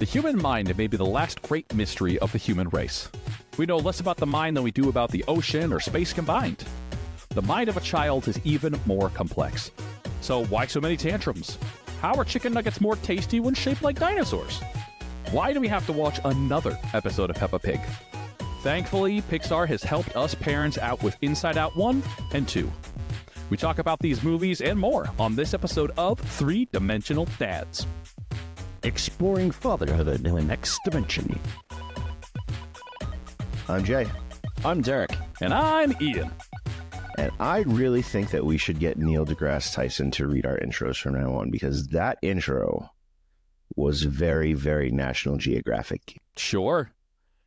The human mind may be the last great mystery of the human race. We know less about the mind than we do about the ocean or space combined. The mind of a child is even more complex. So why so many tantrums? How are chicken nuggets more tasty when shaped like dinosaurs? Why do we have to watch another episode of Peppa Pig? Thankfully, Pixar has helped us parents out with Inside Out 1 and 2. We talk about these movies and more on this episode of Three-Dimensional Dads. Exploring fatherhood in the next dimension. I'm Jay. I'm Derek. And I'm Ian. And I really think that we should get Neil deGrasse Tyson to read our intros from now on, because that intro was very, very National Geographic. Sure.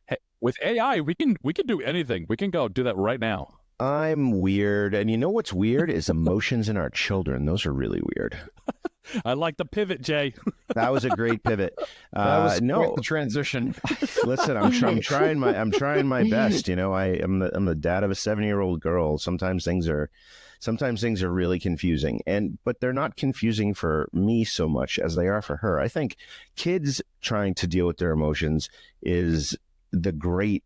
Hey, with AI, we can do anything. We can go do that right now. I'm weird. And you know what's weird is emotions in our children. Those are really weird. I like the pivot, Jay. That was a great pivot. That was quite the transition. Listen, I'm trying my best. You know, I'm the dad of a 7-year-old girl. Sometimes things are really confusing, but they're not confusing for me so much as they are for her. I think kids trying to deal with their emotions is the great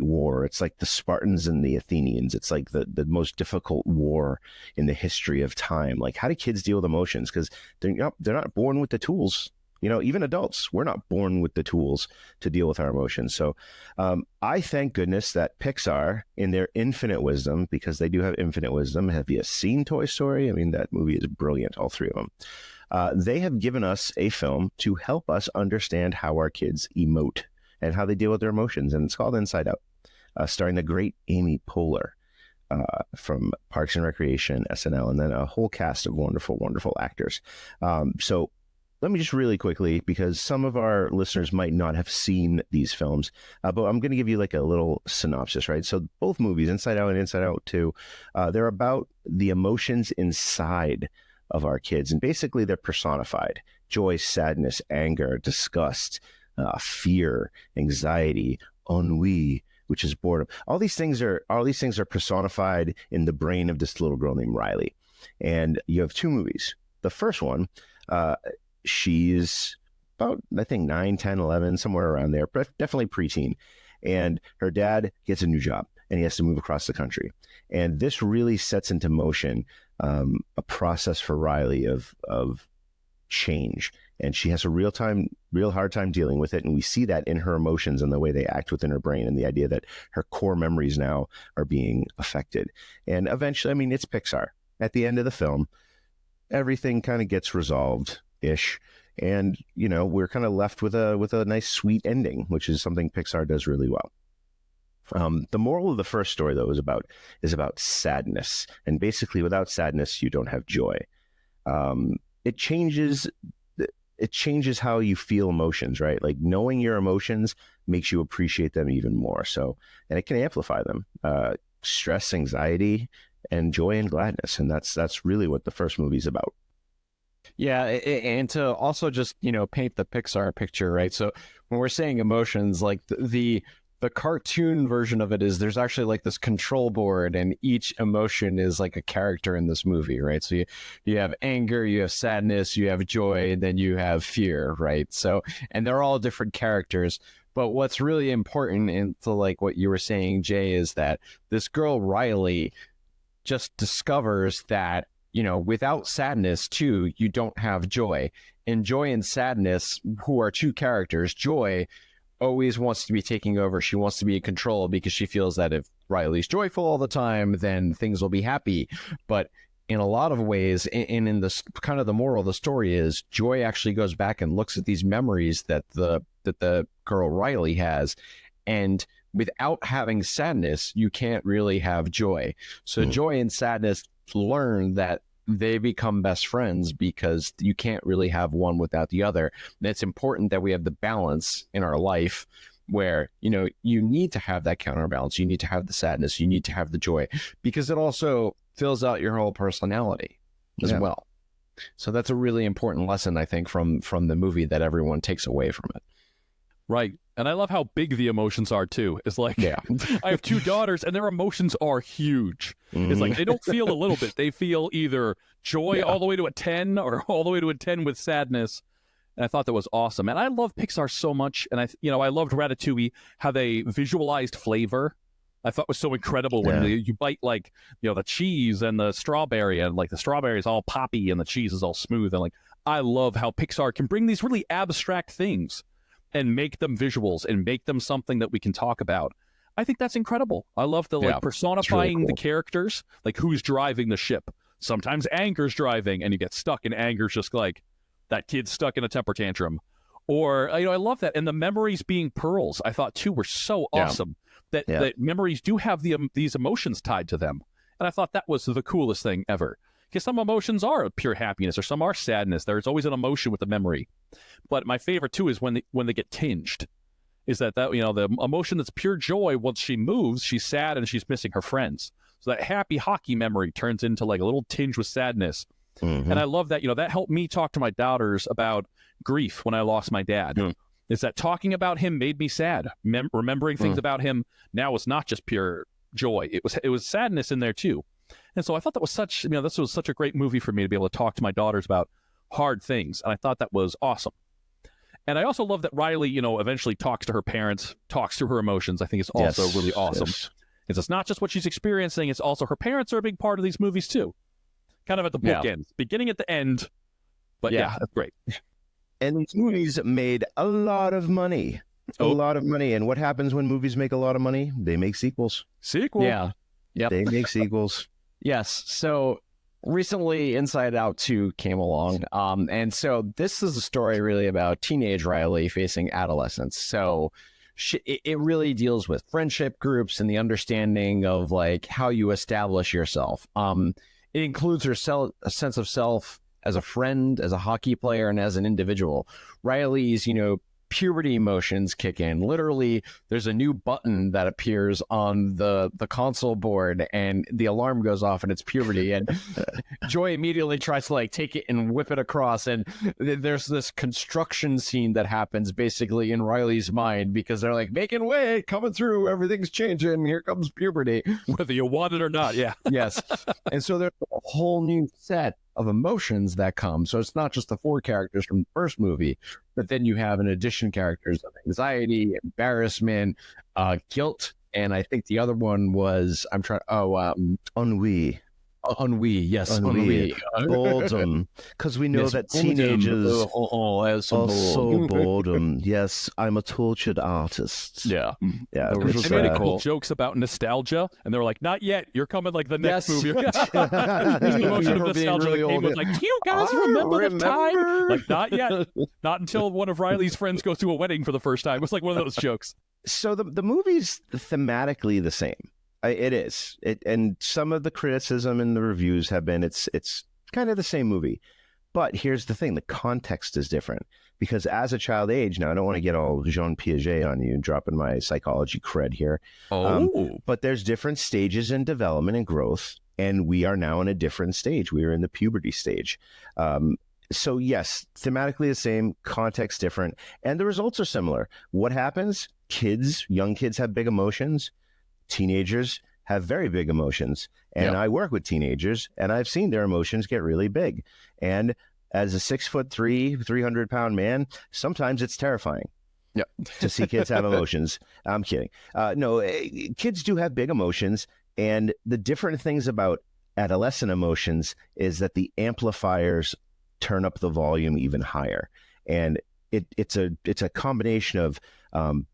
war. It's like the Spartans and the Athenians. It's like the most difficult war in the history of time. Like, how do kids deal with emotions? Because they're not born with the tools. You know, even adults, we're not born with the tools to deal with our emotions. So I thank goodness that Pixar, in their infinite wisdom, because they do have infinite wisdom. Have you seen Toy Story? I mean, that movie is brilliant, all three of them. They have given us a film to help us understand how our kids emote and how they deal with their emotions. And it's called Inside Out, starring the great Amy Poehler from Parks and Recreation, SNL, and then a whole cast of wonderful, wonderful actors. So let me just really quickly, because some of our listeners might not have seen these films, but I'm going to give you like a little synopsis, right? So both movies, Inside Out and Inside Out 2, they're about the emotions inside of our kids. And basically they're personified: joy, sadness, anger, disgust, fear, anxiety, ennui, which is boredom. All these things are personified in the brain of this little girl named Riley. And you have two movies. The first one, she's about, I think, 9, 10, 11, somewhere around there, but definitely preteen. And her dad gets a new job and he has to move across the country. And this really sets into motion a process for Riley of change. And she has a real hard time dealing with it. And we see that in her emotions and the way they act within her brain, and the idea that her core memories now are being affected. And eventually, I mean, it's Pixar. At the end of the film, everything kind of gets resolved-ish. And, you know, we're kind of left with a nice, sweet ending, which is something Pixar does really well. The moral of the first story, though, is about sadness. And basically, without sadness, you don't have joy. It changes how you feel emotions, right? Like, knowing your emotions makes you appreciate them even more. So, and it can amplify them, stress, anxiety, and joy and gladness. And that's really what the first movie is about. Yeah, and to also just, you know, paint the Pixar picture, right? So when we're saying emotions, like the cartoon version of it is there's actually like this control board, and each emotion is like a character in this movie, right? So you have anger, you have sadness, you have joy, and then you have fear, right? So, and they're all different characters. But what's really important into like what you were saying, Jay, is that this girl, Riley, just discovers that, you know, without sadness too, you don't have joy. And joy and sadness, who are two characters, joy always wants to be taking over. She wants to be in control because she feels that if Riley's joyful all the time, then things will be happy. But in a lot of ways, and in this kind of the moral of the story is, joy actually goes back and looks at these memories that the girl Riley has, and without having sadness, you can't really have joy. So joy and sadness learn that they become best friends because you can't really have one without the other. And it's important that we have the balance in our life where, you know, you need to have that counterbalance. You need to have the sadness. You need to have the joy, because it also fills out your whole personality as well. So that's a really important lesson, I think, from the movie that everyone takes away from it. Right. And I love how big the emotions are, too. It's like, yeah. I have two daughters, and their emotions are huge. Mm-hmm. It's like, they don't feel a little bit. They feel either joy all the way to a 10 or all the way to a 10 with sadness. And I thought that was awesome. And I love Pixar so much. And I loved Ratatouille, how they visualized flavor. I thought was so incredible when you bite like, the cheese and the strawberry, and like the strawberry is all poppy and the cheese is all smooth. And like, I love how Pixar can bring these really abstract things and make them visuals and make them something that we can talk about. I think that's incredible. I love the personifying really cool. The characters, like who's driving the ship. Sometimes anger's driving and you get stuck, and anger's just like, that kid's stuck in a temper tantrum. Or, I love that. And the memories being pearls, I thought too were so awesome. That memories do have these emotions tied to them. And I thought that was the coolest thing ever. Because some emotions are pure happiness, or some are sadness. There's always an emotion with the memory. But my favorite too is when they get tinged. Is that the emotion that's pure joy, once she moves, she's sad and she's missing her friends. So that happy hockey memory turns into like a little tinge with sadness. Mm-hmm. And I love that, that helped me talk to my daughters about grief when I lost my dad. Is that talking about him made me sad. Remembering things about him now was not just pure joy. It was sadness in there too. And so I thought that was this was such a great movie for me to be able to talk to my daughters about hard things. And I thought that was awesome. And I also love that Riley, eventually talks to her parents, talks through her emotions. I think it's also really awesome. Yes. It's not just what she's experiencing, it's also her parents are a big part of these movies too. Kind of at the bookends, beginning at the end. But that's great. And these movies made a lot of money. A lot of money. And what happens when movies make a lot of money? They make sequels. Yeah. Yep. They make sequels. Yes. So recently Inside Out 2 came along. And so this is a story really about teenage Riley facing adolescence. So it really deals with friendship groups and the understanding of like how you establish yourself. It includes her a sense of self as a friend, as a hockey player, and as an individual. Riley's, puberty emotions kick in. Literally, there's a new button that appears on the console board, and the alarm goes off, and it's puberty. And Joy immediately tries to like take it and whip it across. And there's this construction scene that happens basically in Riley's mind, because they're like making way, coming through, everything's changing. Here comes puberty, whether you want it or not. Yeah. Yes. And so there's a whole new set of emotions that come. So it's not just the 4 characters from the first movie, but then you have in addition characters of anxiety, embarrassment, guilt, and I think the other one was ennui. Ennui, yes, ennui. Boredom, because we know that teenagers are so boredom. Yes, I'm a tortured artist. Yeah. There was made cool jokes about nostalgia, and they were like, "Not yet. You're coming like the next movie." The emotion of nostalgia really came with like, "Do you guys remember the time?" Like, not yet. Not until one of Riley's friends goes to a wedding for the first time. It was like one of those jokes. So the movie's thematically the same. It is. And some of the criticism in the reviews have been it's kind of the same movie. But here's the thing. The context is different. Because as a child age, now I don't want to get all Jean Piaget on you and dropping my psychology cred here. But there's different stages in development and growth. And we are now in a different stage. We are in the puberty stage. So yes, thematically the same, context different. And the results are similar. What happens? Young kids have big emotions. Teenagers have very big emotions, and I work with teenagers, and I've seen their emotions get really big. And as a 6'3", 300-pound man, sometimes it's terrifying to see kids have emotions. I'm kidding. No, kids do have big emotions, and the different things about adolescent emotions is that the amplifiers turn up the volume even higher, and it's a combination of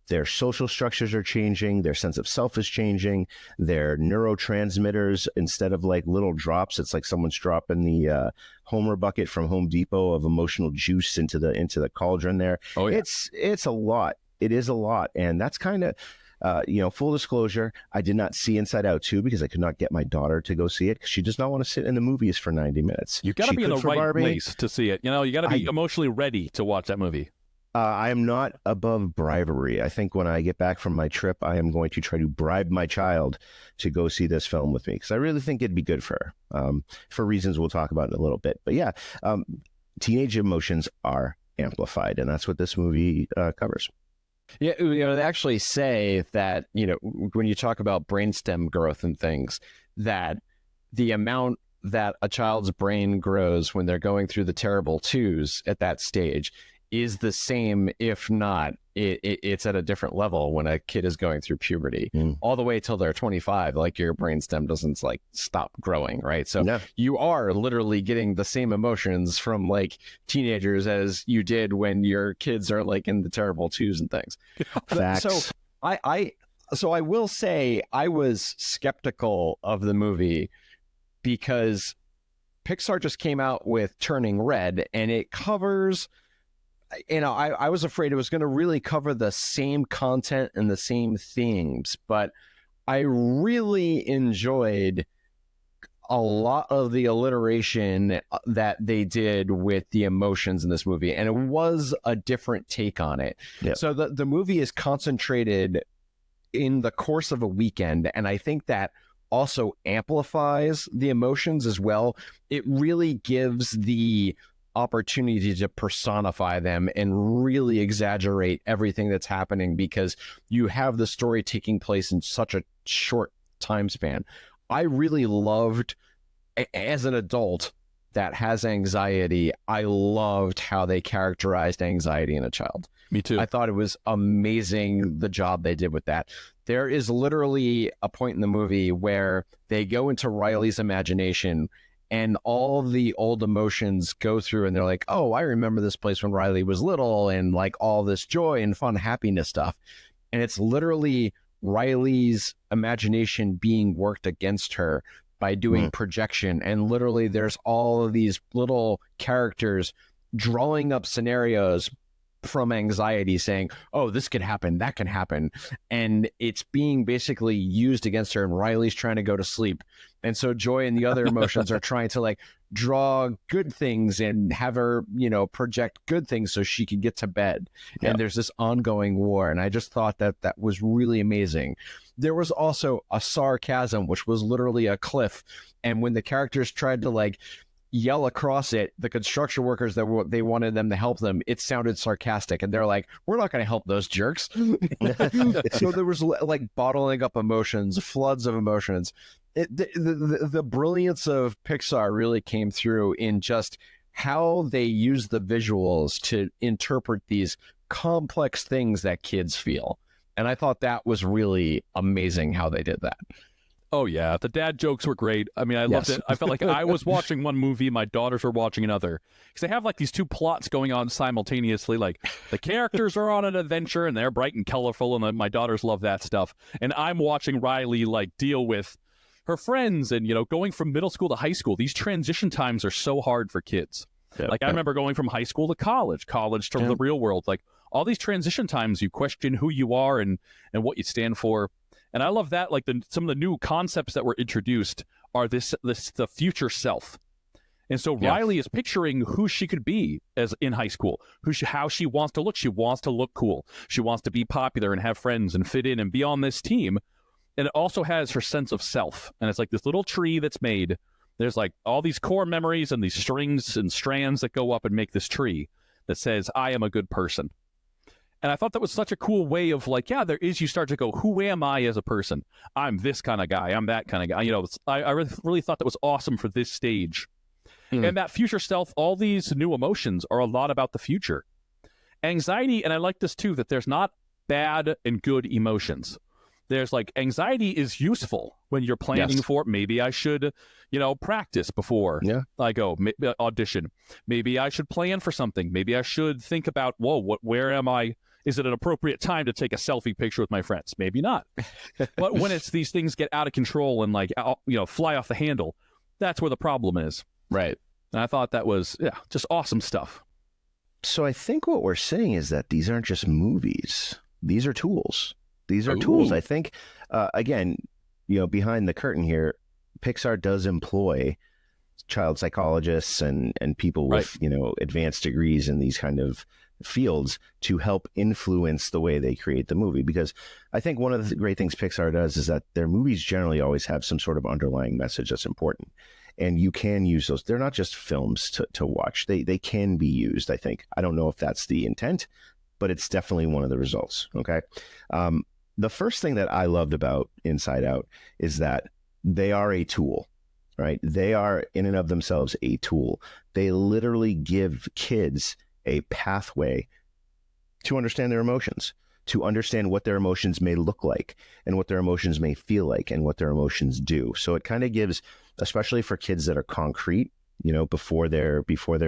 their social structures are changing, their sense of self is changing, their neurotransmitters, instead of like little drops, it's like someone's dropping the Homer bucket from Home Depot of emotional juice into the cauldron there. Oh, yeah. It's a lot. It is a lot. And that's kind of, full disclosure, I did not see Inside Out 2 because I could not get my daughter to go see it because she does not want to sit in the movies for 90 minutes. You've got to be in the right place to see it. You got to be emotionally ready to watch that movie. I am not above bribery. I think when I get back from my trip, I am going to try to bribe my child to go see this film with me because I really think it'd be good for her for reasons we'll talk about in a little bit. But yeah, teenage emotions are amplified, and that's what this movie covers. Yeah, they actually say that, when you talk about brainstem growth and things, that the amount that a child's brain grows when they're going through the terrible twos at that stage is the same, if not, it's at a different level when a kid is going through puberty, all the way till they're 25. Like your brainstem doesn't like stop growing, right? So you are literally getting the same emotions from like teenagers as you did when your kids are like in the terrible twos and things. Facts. So I will say I was skeptical of the movie because Pixar just came out with Turning Red, and it covers, I was afraid it was going to really cover the same content and the same themes, but I really enjoyed a lot of the alliteration that they did with the emotions in this movie, and it was a different take on it. Yep. So the movie is concentrated in the course of a weekend, and I think that also amplifies the emotions as well. It really gives the opportunity to personify them and really exaggerate everything that's happening because you have the story taking place in such a short time span. I really loved, as an adult that has anxiety, I loved how they characterized anxiety in a child. Me too. I thought it was amazing the job they did with that. There is literally a point in the movie where they go into Riley's imagination and all the old emotions go through, and they're like, oh, I remember this place when Riley was little, and like all this joy and fun, happiness stuff. And it's literally Riley's imagination being worked against her by doing projection. And literally there's all of these little characters drawing up scenarios from anxiety saying, oh, this could happen, that can happen. And it's being basically used against her, and Riley's trying to go to sleep. And so Joy and the other emotions are trying to like draw good things and have her, project good things so she can get to bed. Yep. And there's this ongoing war. And I just thought that was really amazing. There was also a sarcasm, which was literally a cliff. And when the characters tried to like yell across it, the construction workers that they wanted them to help them, it sounded sarcastic, and they're like, we're not going to help those jerks. So there was like bottling up emotions, floods of emotions. The brilliance of Pixar really came through in just how they use the visuals to interpret these complex things that kids feel. And I thought that was really amazing how they did that. Oh, yeah. The dad jokes were great. I mean, I loved it. I felt like I was watching one movie, my daughters were watching another. Because they have like these two plots going on simultaneously. Like the characters are on an adventure and they're bright and colorful, and my daughters love that stuff. And I'm watching Riley like deal with her friends and, going from middle school to high school. These transition times are so hard for kids. Yep. Like I remember going from high school to college to the real world. Like all these transition times, you question who you are and what you stand for. And I love that, like some of the new concepts that were introduced are the future self. And so Riley is picturing who she could be as in high school, how she wants to look. She wants to look cool. She wants to be popular and have friends and fit in and be on this team. And it also has her sense of self. And it's like this little tree that's made. There's like all these core memories and these strings and strands that go up and make this tree that says, I am a good person. And I thought that was such a cool way of like, you start to go, who am I as a person? I'm this kind of guy. I'm that kind of guy. I really thought that was awesome for this stage. And that future self, all these new emotions are a lot about the future. Anxiety, and I like this too, that there's not bad and good emotions. There's like anxiety is useful when you're planning for it. Maybe I should, practice before I go audition. Maybe I should plan for something. Maybe I should think about, where am I? Is it an appropriate time to take a selfie picture with my friends? Maybe not. But when it's these things get out of control and like, fly off the handle, that's where the problem is. Right. And I thought that was, just awesome stuff. So I think what we're saying is that these aren't just movies. These are tools. These are tools. I think, again, behind the curtain here, Pixar does employ child psychologists and people with, advanced degrees in these kind of fields to help influence the way they create the movie. Because I think one of the great things Pixar does is that their movies generally always have some sort of underlying message that's important. And you can use those. They're not just films to watch. They can be used, I think. I don't know if that's the intent, but it's definitely one of the results. Okay. The first thing that I loved about Inside Out is that they are a tool, right? They are in and of themselves a tool. They literally give kids a pathway to understand their emotions, to understand what their emotions may look like and what their emotions may feel like and what their emotions do. So it kind of gives, especially for kids that are concrete, before they're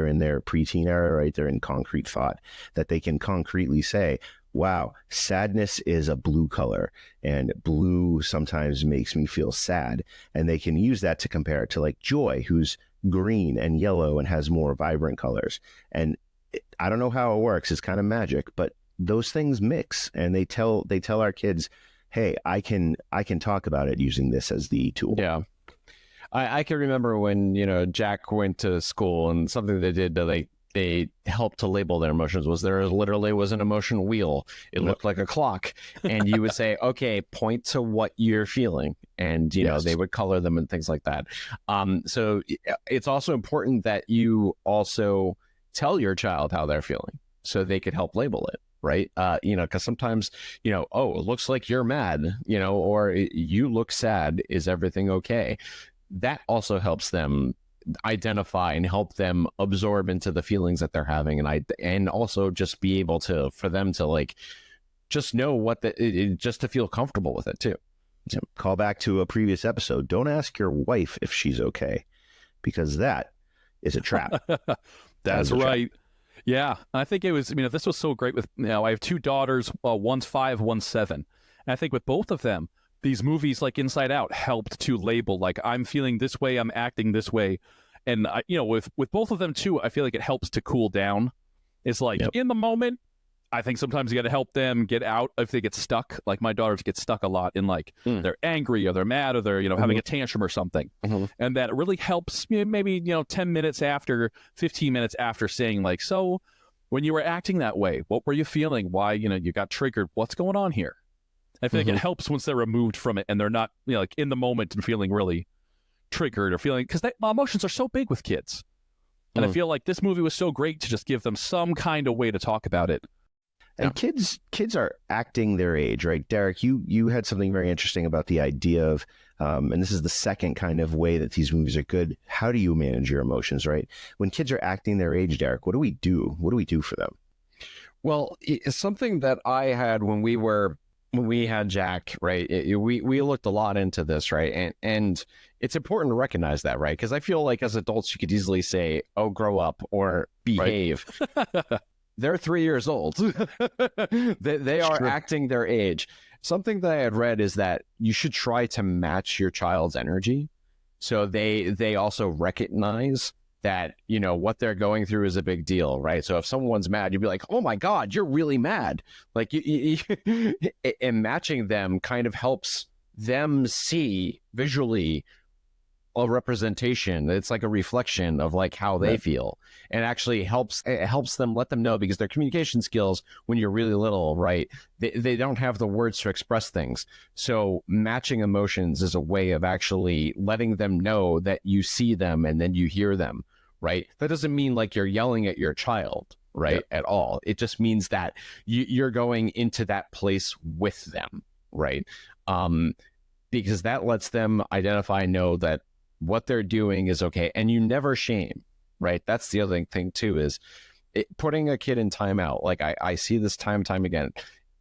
in their preteen era, right? They're in concrete thought, that they can concretely say, wow, sadness is a blue color and blue sometimes makes me feel sad. And they can use that to compare it to like joy, who's green and yellow and has more vibrant colors. And I don't know how it works. It's kind of magic, but those things mix, and they tell our kids, hey, I can talk about it using this as the tool. Yeah. I can remember when, Jack went to school, and something they did to they helped to label their emotions was there literally was an emotion wheel. It looked like a clock, and you would say, okay, point to what you're feeling. And, they would color them and things like that. So it's also important that you also tell your child how they're feeling so they could help label it. Right. Because sometimes, oh, it looks like you're mad, or you look sad. Is everything okay? That also helps them identify and help them absorb into the feelings that they're having. And also just be able to, for them to like, just know what just to feel comfortable with it too. So call back to a previous episode. Don't ask your wife if she's okay, because that is a trap. That's right. Yeah, I think it was, this was so great with, I have two daughters, one's 5, one's 7. And I think with both of them, these movies like Inside Out helped to label, like, I'm feeling this way, I'm acting this way. And, with both of them too, I feel like it helps to cool down. It's like, in the moment, I think sometimes you got to help them get out if they get stuck. Like my daughters get stuck a lot in like, they're angry or they're mad or they're, having a tantrum or something. And that really helps maybe, 10 minutes after, 15 minutes after saying like, so when you were acting that way, what were you feeling? Why, you got triggered? What's going on here? I feel like it helps once they're removed from it and they're not, like in the moment and feeling really triggered or feeling, because emotions are so big with kids. And I feel like this movie was so great to just give them some kind of way to talk about it. And kids are acting their age, right? Derek, you had something very interesting about the idea of, and this is the second kind of way that these movies are good. How do you manage your emotions, right? When kids are acting their age, Derek, what do we do? What do we do for them? Well, it's something that I had when we had Jack, right? We looked a lot into this, right? And it's important to recognize that, right? Because I feel like as adults, you could easily say, oh, grow up or behave. Right. They're 3 years old. they are acting their age. Something that I had read is that you should try to match your child's energy. So they also recognize that, what they're going through is a big deal, right? So if someone's mad, you'd be like, oh my God, you're really mad. Like and matching them kind of helps them see visually a representation. It's like a reflection of like how they feel, and actually helps them, let them know, because their communication skills when you're really little, right, they don't have the words to express things. So matching emotions is a way of actually letting them know that you see them and then you hear them, right? That doesn't mean like you're yelling at your child, right, at all. It just means that you're going into that place with them, right? Because that lets them identify and know that what they're doing is okay, and you never shame, right? That's the other thing too, is putting a kid in timeout. Like I see this time again.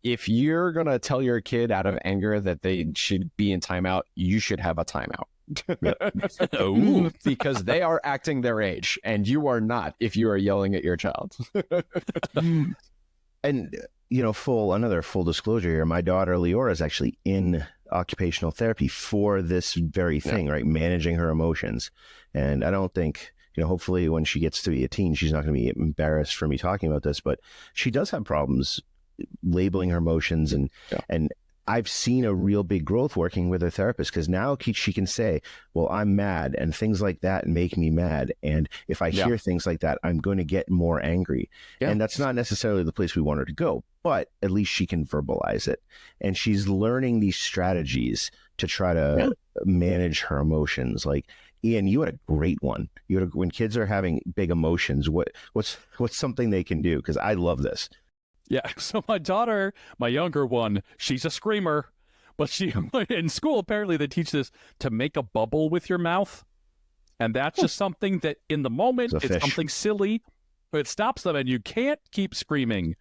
If you're gonna tell your kid out of anger that they should be in timeout, you should have a timeout. Because they are acting their age, and you are not if you are yelling at your child. And another full disclosure here, my daughter Leora is actually in occupational therapy for this very thing, right? Managing her emotions. And I don't think, hopefully when she gets to be a teen, she's not going to be embarrassed for me talking about this, but she does have problems labeling her emotions. And I've seen a real big growth working with her therapist, because now she can say, well, I'm mad, and things like that make me mad. And if I hear things like that, I'm going to get more angry. And that's not necessarily the place we want her to go, but at least she can verbalize it. And she's learning these strategies to try to manage her emotions. Like, Ian, you had a great one. When kids are having big emotions, what's something they can do? Because I love this. Yeah, so my daughter, my younger one, she's a screamer, but in school, apparently they teach this to make a bubble with your mouth. And that's just something that in the moment, it's something silly, It stops them, and you can't keep screaming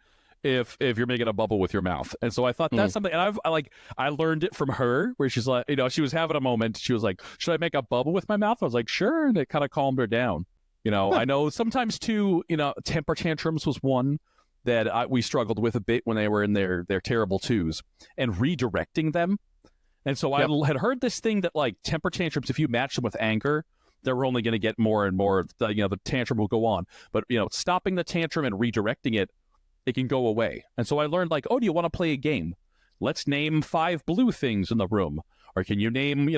if you're making a bubble with your mouth. And so I thought that's something, and I learned it from her, where she's like, she was having a moment. She was like, should I make a bubble with my mouth? I was like, sure. And it kind of calmed her down. I know sometimes too, temper tantrums was one that we struggled with a bit when they were in their terrible twos, and redirecting them. And so I had heard this thing that like temper tantrums, if you match them with anger, they're only going to get more and more, the tantrum will go on. But, stopping the tantrum and redirecting it, it can go away. And so I learned like, oh, do you want to play a game? Let's name 5 blue things in the room. Or can you name,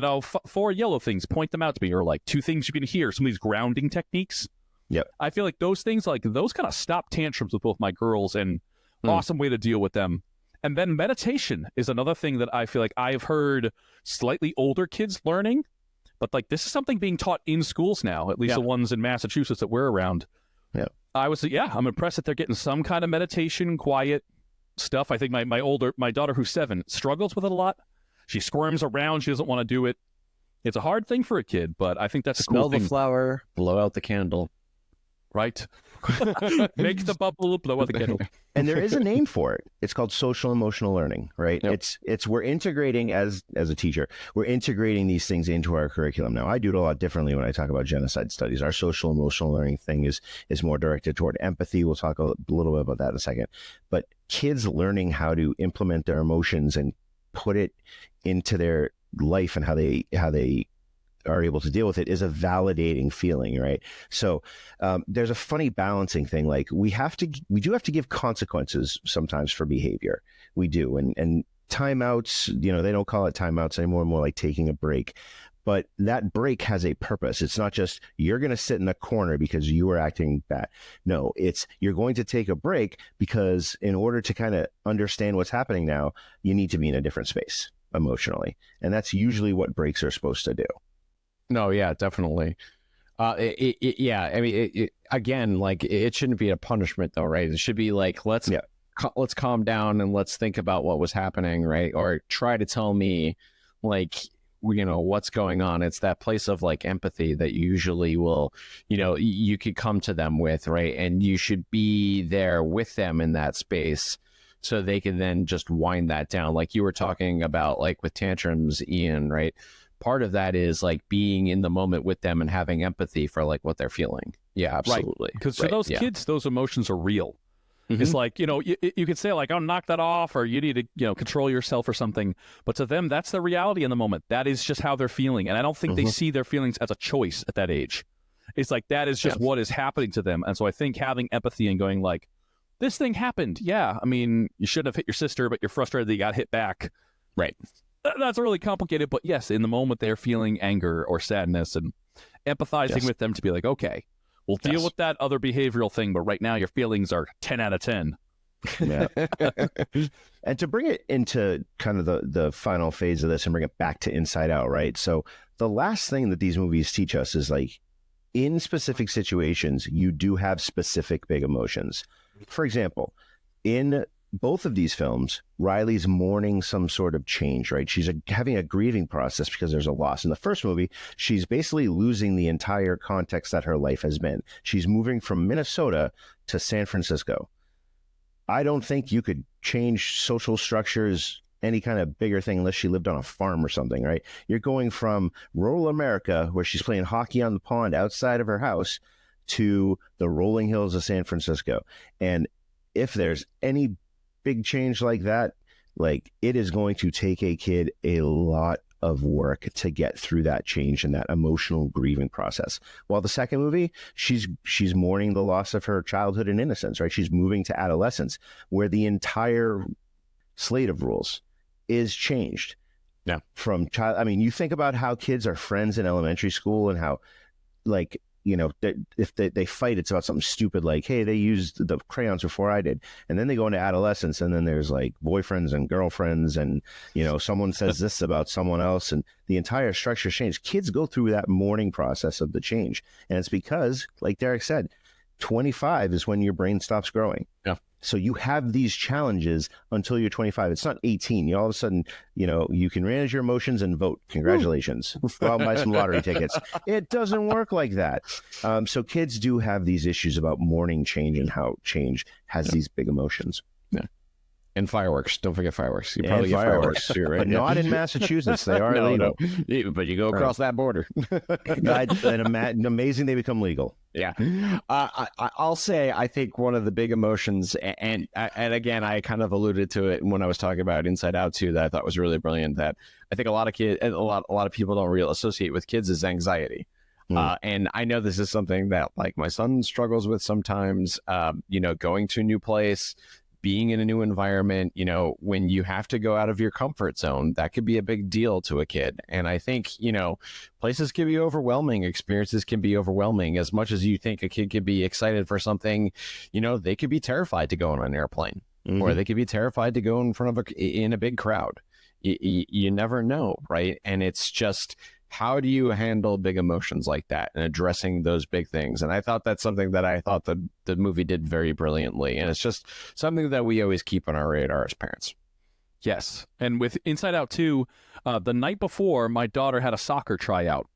4 yellow things, point them out to me, or like 2 things you can hear, some of these grounding techniques. Yep. I feel like those things, like those kind of stop tantrums with both my girls, and awesome way to deal with them. And then meditation is another thing that I feel like I've heard slightly older kids learning, but like this is something being taught in schools now, at least the ones in Massachusetts that we're around. Yeah. I'm impressed that they're getting some kind of meditation, quiet stuff. I think my daughter who's 7 struggles with it a lot. She squirms around. She doesn't want to do it. It's a hard thing for a kid, but I think that's a cool thing. Smell the flower, blow out the candle. Right? Make the bubble, blow out the candle. And there is a name for it. It's called social emotional learning, right? Yep. It's we're integrating as a teacher, we're integrating these things into our curriculum now. I do it a lot differently when I talk about genocide studies. Our social emotional learning thing is more directed toward empathy. We'll talk a little bit about that in a second. But kids learning how to implement their emotions and put it into their life and how they are able to deal with it is a validating feeling, right? So there's a funny balancing thing. Like we do have to give consequences sometimes for behavior. We do. And timeouts, they don't call it timeouts anymore, more like taking a break. But that break has a purpose. It's not just you're going to sit in a corner because you are acting bad. No, it's you're going to take a break because in order to kind of understand what's happening now, you need to be in a different space emotionally. And that's usually what breaks are supposed to do. No, yeah, definitely. Yeah, I mean, again, like it shouldn't be a punishment, though, right? It should be like let's calm down and let's think about what was happening, right? Or try to tell me, like, what's going on. It's that place of like empathy that you usually will, you could come to them with, right? And you should be there with them in that space, so they can then just wind that down, like you were talking about, like with tantrums, Ian, right? Part of that is like being in the moment with them and having empathy for like what they're feeling. Yeah, absolutely. Because for those kids, those emotions are real. Mm-hmm. It's like, you could say like, oh, knock that off, or you need to, control yourself or something. But to them, that's the reality in the moment. That is just how they're feeling. And I don't think they see their feelings as a choice at that age. It's like, that is just what is happening to them. And so I think having empathy and going like, this thing happened. Yeah. I mean, you shouldn't have hit your sister, but you're frustrated that you got hit back. Right. That's really complicated, but yes, in the moment they're feeling anger or sadness, and empathizing with them to be like, okay, we'll deal with that other behavioral thing, but right now your feelings are 10 out of 10. Yeah. And to bring it into kind of the final phase of this and bring it back to Inside Out, right? So the last thing that these movies teach us is like, in specific situations, you do have specific big emotions. For example, in both of these films, Riley's mourning some sort of change, right? She's having a grieving process because there's a loss. In the first movie, she's basically losing the entire context that her life has been. She's moving from Minnesota to San Francisco. I don't think you could change social structures, any kind of bigger thing, unless she lived on a farm or something, right? You're going from rural America, where she's playing hockey on the pond outside of her house, to the rolling hills of San Francisco. And if there's any big change like that, like it is going to take a kid a lot of work to get through that change and that emotional grieving process. While the second movie, she's mourning the loss of her childhood and innocence, right? She's moving to adolescence, where the entire slate of rules is changed. Yeah. From child, I mean, you think about how kids are friends in elementary school and how, like, if they fight, it's about something stupid like, hey, they used the crayons before I did. And then they go into adolescence, and then there's like boyfriends and girlfriends, and, someone says this about someone else, and the entire structure changed. Kids go through that mourning process of the change. And it's because, like Derek said, 25 is when your brain stops growing. Yeah. So you have these challenges until you're 25. It's not 18. You all of a sudden, you can manage your emotions and vote. Congratulations. Go out and buy some lottery tickets. It doesn't work like that. So kids do have these issues about mourning change and how change has these big emotions. Yeah. And fireworks. Don't forget fireworks. You And probably get fireworks. You're right. But not in Massachusetts. They are illegal. No. But you go across that border. And amazing they become legal. Yeah. I'll say I think one of the big emotions, and again, I kind of alluded to it when I was talking about Inside Out too, that I thought was really brilliant, that I think a lot of kids, a lot of people don't really associate with kids is anxiety. And I know this is something that like my son struggles with sometimes, going to a new place, being in a new environment, when you have to go out of your comfort zone, that could be a big deal to a kid. And I think, places can be overwhelming. Experiences can be overwhelming. As much as you think a kid could be excited for something, they could be terrified to go on an airplane, or they could be terrified to go in front of in a big crowd. You never know, right? And it's just, how do you handle big emotions like that and addressing those big things? And I thought that's something that I thought the movie did very brilliantly. And it's just something that we always keep on our radar as parents. Yes. And with Inside Out 2, the night before, my daughter had a soccer tryout.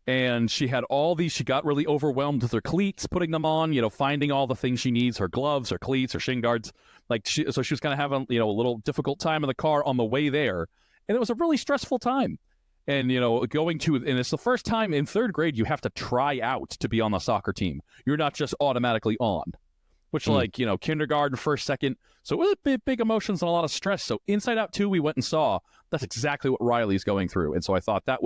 And she got really overwhelmed with her cleats, putting them on, finding all the things she needs, her gloves, her cleats, her shin guards. So she was kind of having, a little difficult time in the car on the way there. And it was a really stressful time. And, and it's the first time in third grade you have to try out to be on the soccer team. You're not just automatically on, which kindergarten, first, second. So it was big emotions and a lot of stress. So Inside Out 2, we went and saw, that's exactly what Riley's going through. And so I thought that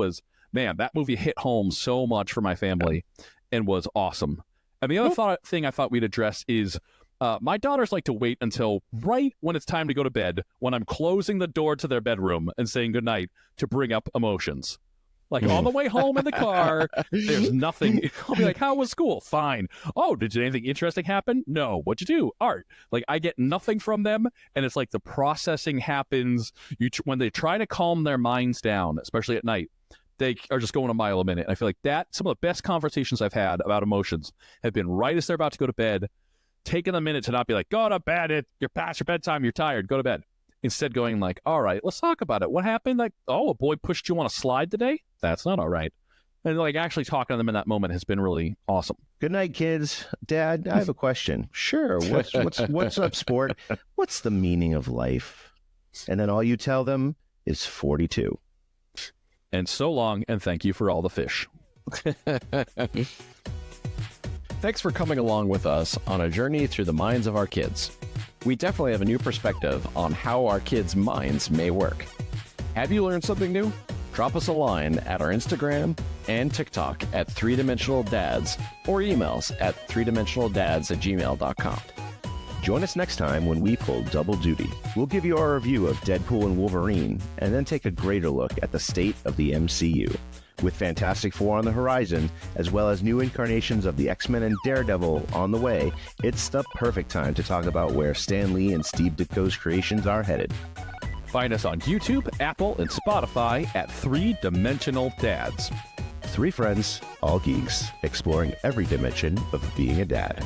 movie hit home so much for my family and was awesome. And the other thing I thought we'd address is, my daughters like to wait until right when it's time to go to bed, when I'm closing the door to their bedroom and saying goodnight, to bring up emotions. Like on the way home in the car, there's nothing. I'll be like, how was school? Fine. Oh, did anything interesting happen? No. What'd you do? Art. Like I get nothing from them. And it's like the processing happens. When they try to calm their minds down, especially at night, they are just going a mile a minute. And I feel like some of the best conversations I've had about emotions have been right as they're about to go to bed, taking a minute to not be like, go to bed, you're past your bedtime, you're tired, go to bed. Instead going like, all right, let's talk about it. What happened? Like, oh, a boy pushed you on a slide today? That's not all right. And like actually talking to them in that moment has been really awesome. Good night, kids. Dad, I have a question. Sure. What's up, sport? What's the meaning of life? And then all you tell them is 42. And so long, and thank you for all the fish. Thanks for coming along with us on a journey through the minds of our kids. We definitely have a new perspective on how our kids' minds may work. Have you learned something new? Drop us a line at our Instagram and TikTok at 3dimensionaldads or emails at 3dimensionaldads@gmail.com. Join us next time when we pull double duty. We'll give you our review of Deadpool and Wolverine and then take a greater look at the state of the MCU. With Fantastic Four on the horizon, as well as new incarnations of the X-Men and Daredevil on the way, it's the perfect time to talk about where Stan Lee and Steve Ditko's creations are headed. Find us on YouTube, Apple, and Spotify at 3Dimensional Dads. Three friends, all geeks, exploring every dimension of being a dad.